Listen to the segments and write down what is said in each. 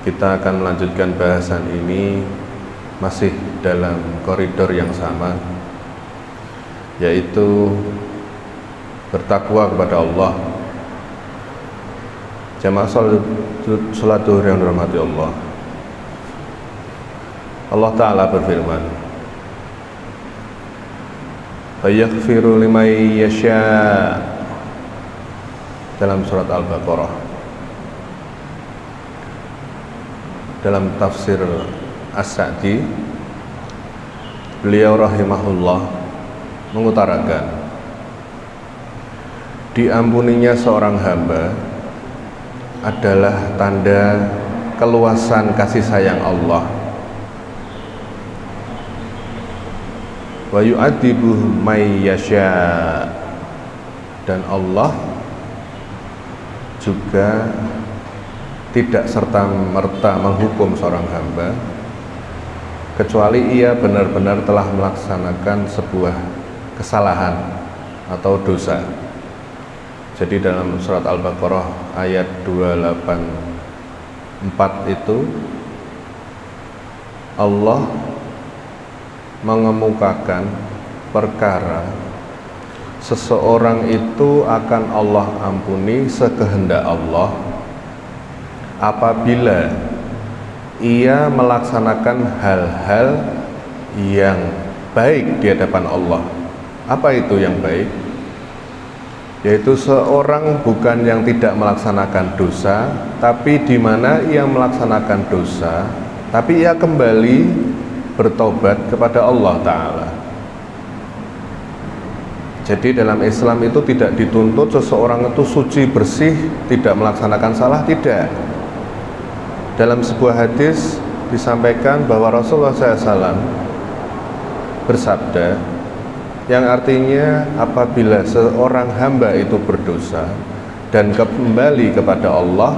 Kita akan melanjutkan bahasan ini masih dalam koridor yang sama, yaitu bertakwa kepada Allah. Jamaah salat zuhur yang dirahmati Allah. Allah Ta'ala berfirman, fayaghfiru liman yasha, dalam surat Al-Baqarah. Dalam tafsir As-Sa'di, beliau rahimahullah mengutarakan, diampuninya seorang hamba adalah tanda keluasan kasih sayang Allah. Wa yu'adzibu may yasha, dan Allah juga tidak serta-merta menghukum seorang hamba kecuali ia benar-benar telah melaksanakan sebuah kesalahan atau dosa. Jadi dalam surat Al-Baqarah ayat 284 itu Allah mengemukakan perkara seseorang itu akan Allah ampuni sekehendak Allah apabila ia melaksanakan hal-hal yang baik di hadapan Allah. Apa itu yang baik? Yaitu seorang bukan yang tidak melaksanakan dosa, tapi di mana ia melaksanakan dosa, tapi ia kembali bertobat kepada Allah Ta'ala. Jadi dalam Islam itu tidak dituntut seseorang itu suci, bersih, tidak melaksanakan salah, tidak. Dalam sebuah hadis disampaikan bahwa Rasulullah SAW bersabda, yang artinya apabila seorang hamba itu berdosa dan kembali kepada Allah,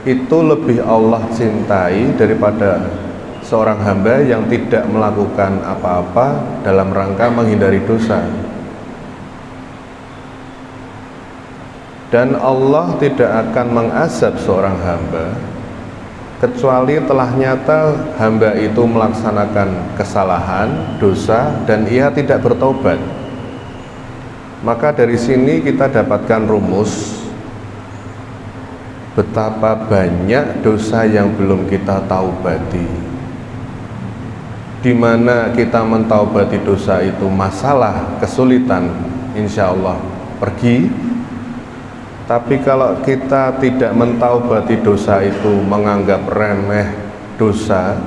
itu lebih Allah cintai daripada seorang hamba yang tidak melakukan apa-apa dalam rangka menghindari dosa. Dan Allah tidak akan mengazab seorang hamba kecuali telah nyata hamba itu melaksanakan kesalahan, dosa, dan ia tidak bertobat. Maka dari sini kita dapatkan rumus betapa banyak dosa yang belum kita taubati. Di mana kita mentaubati dosa itu masalah, kesulitan, insya Allah pergi. Tapi kalau kita tidak mentaubati dosa itu, menganggap remeh dosa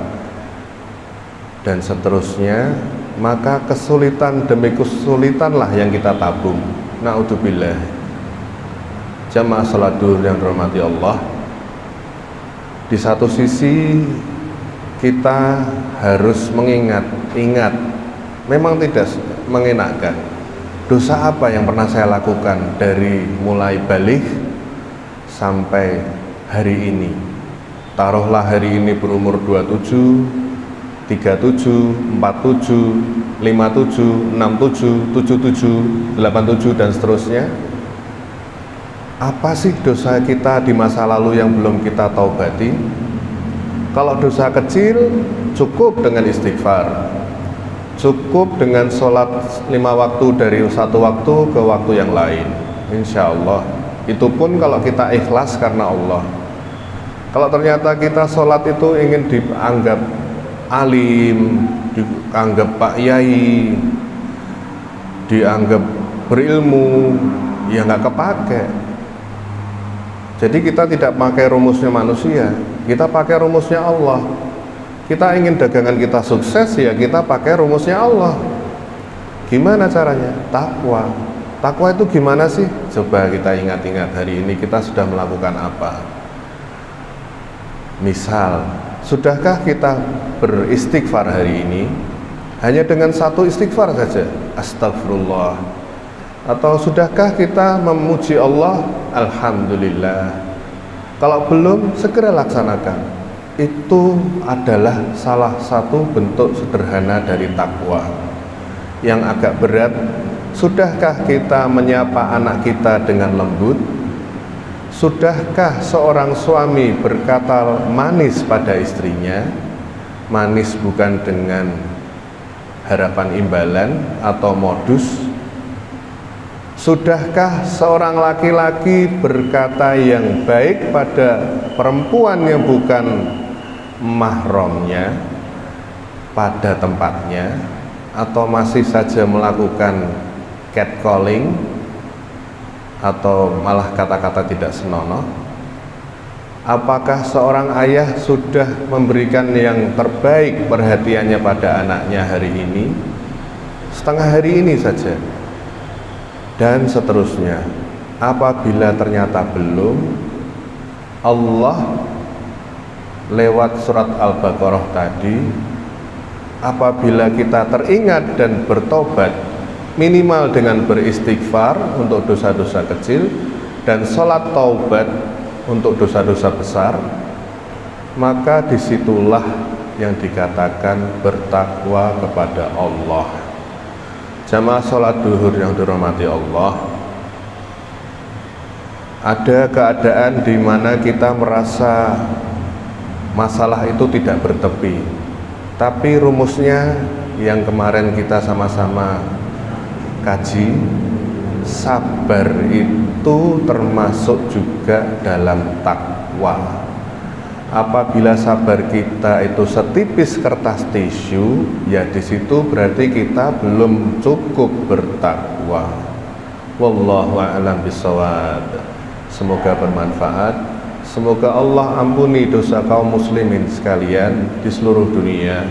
dan seterusnya, maka kesulitan demi kesulitanlah yang kita tabung. Na'udzubillah. Jamaah salat zuhur yang dirahmati Allah, di satu sisi kita harus ingat, memang tidak mengenakan. Dosa apa yang pernah saya lakukan dari mulai balik sampai hari ini? Taruhlah hari ini berumur 27, 37, 47, 57, 67, 77, 87 dan seterusnya. Apa sih dosa kita di masa lalu yang belum kita taubati? Kalau dosa kecil cukup dengan istighfar, cukup dengan sholat 5 waktu dari satu waktu ke waktu yang lain, insya Allah. Itu pun kalau kita ikhlas karena Allah. Kalau ternyata kita sholat itu ingin dianggap alim, dianggap Pak Yai, dianggap berilmu, ya nggak kepake. Jadi kita tidak pakai rumusnya manusia, kita pakai rumusnya Allah. Kita ingin dagangan kita sukses, ya kita pakai rumusnya Allah. Gimana caranya? Takwa. Takwa itu gimana sih? Coba kita ingat-ingat hari ini kita sudah melakukan apa. Misal, sudahkah kita beristighfar hari ini hanya dengan satu istighfar saja? Astagfirullah. Atau sudahkah kita memuji Allah? Alhamdulillah. Kalau belum, segera laksanakan. Itu adalah salah satu bentuk sederhana dari takwa. Yang agak berat, sudahkah kita menyapa anak kita dengan lembut? Sudahkah seorang suami berkata manis pada istrinya? Manis bukan dengan harapan imbalan atau modus. Sudahkah seorang laki-laki berkata yang baik pada perempuan yang bukan mahramnya pada tempatnya, atau masih saja melakukan catcalling atau malah kata-kata tidak senonoh? Apakah seorang ayah sudah memberikan yang terbaik perhatiannya pada anaknya hari ini, setengah hari ini saja, dan seterusnya? Apabila ternyata belum, Allah lewat surat Al-Baqarah tadi, apabila kita teringat dan bertobat, minimal dengan beristighfar untuk dosa-dosa kecil dan sholat taubat untuk dosa-dosa besar, maka disitulah yang dikatakan bertakwa kepada Allah. Jamaah sholat duhur yang dirahmati Allah, ada keadaan di mana kita merasa masalah itu tidak bertepi, tapi rumusnya yang kemarin kita sama-sama kaji, sabar itu termasuk juga dalam takwa. Apabila sabar kita itu setipis kertas tisu, ya di situ berarti kita belum cukup bertakwa. Wallahu a'lam bishawab. Semoga bermanfaat. Semoga Allah ampuni dosa kaum muslimin sekalian di seluruh dunia,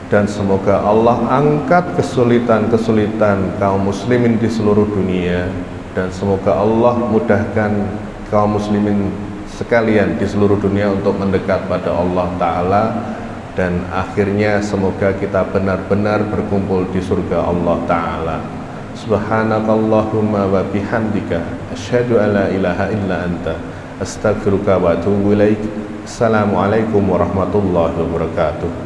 dan semoga Allah angkat kesulitan-kesulitan kaum muslimin di seluruh dunia, dan semoga Allah mudahkan kaum muslimin sekalian di seluruh dunia untuk mendekat pada Allah Ta'ala, dan akhirnya semoga kita benar-benar berkumpul di surga Allah Ta'ala. Subhanakallahumma wa bihamdika asyhadu an la ilaha illa anta astaghfiruka wa atubu ilaik. Assalamualaikum warahmatullahi wabarakatuh.